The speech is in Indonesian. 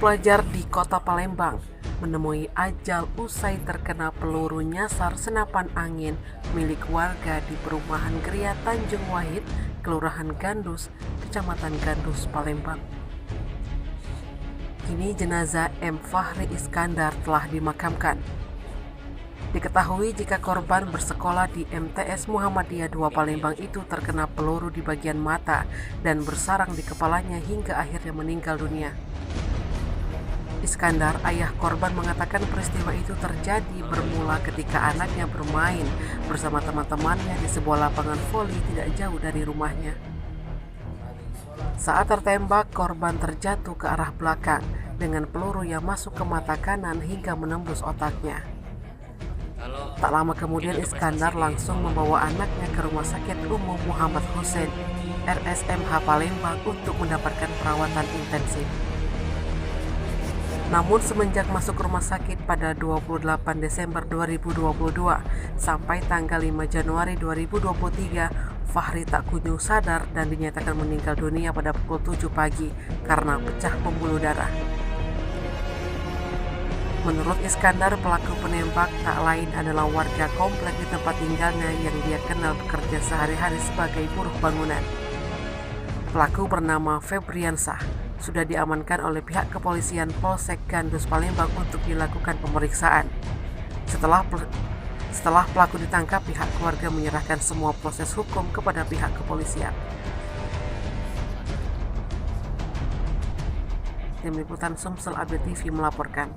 pelajar di kota Palembang menemui ajal usai terkena peluru nyasar senapan angin milik warga di perumahan Gria Tanjung Wahid, Kelurahan Gandus, Kecamatan Gandus, Palembang. Kini jenazah M. Fahri Iskandar telah dimakamkan. Diketahui jika korban bersekolah di MTS Muhammadiyah 2 Palembang itu terkena peluru di bagian mata dan bersarang di kepalanya hingga akhirnya meninggal dunia. Iskandar, ayah korban, mengatakan peristiwa itu terjadi bermula ketika anaknya bermain bersama teman-temannya di sebuah lapangan voli tidak jauh dari rumahnya. Saat tertembak, korban terjatuh ke arah belakang dengan peluru yang masuk ke mata kanan hingga menembus otaknya. Tak lama kemudian Iskandar langsung membawa anaknya ke Rumah Sakit Umum Muhammad Hussein RSMH Palembang untuk mendapatkan perawatan intensif. Namun semenjak masuk rumah sakit pada 28 Desember 2022 sampai tanggal 5 Januari 2023, Fahri tak kunjung sadar dan dinyatakan meninggal dunia pada pukul 7 pagi karena pecah pembuluh darah. Menurut Iskandar, pelaku penembak tak lain adalah warga komplek di tempat tinggalnya yang dia kenal bekerja sehari-hari sebagai buruh bangunan. Pelaku bernama Febriansah sudah diamankan oleh pihak kepolisian Polsek Gandus Palembang untuk dilakukan pemeriksaan. Setelah pelaku ditangkap, pihak keluarga menyerahkan semua proses hukum kepada pihak kepolisian. Tim Liputan Sumsel Update TV melaporkan.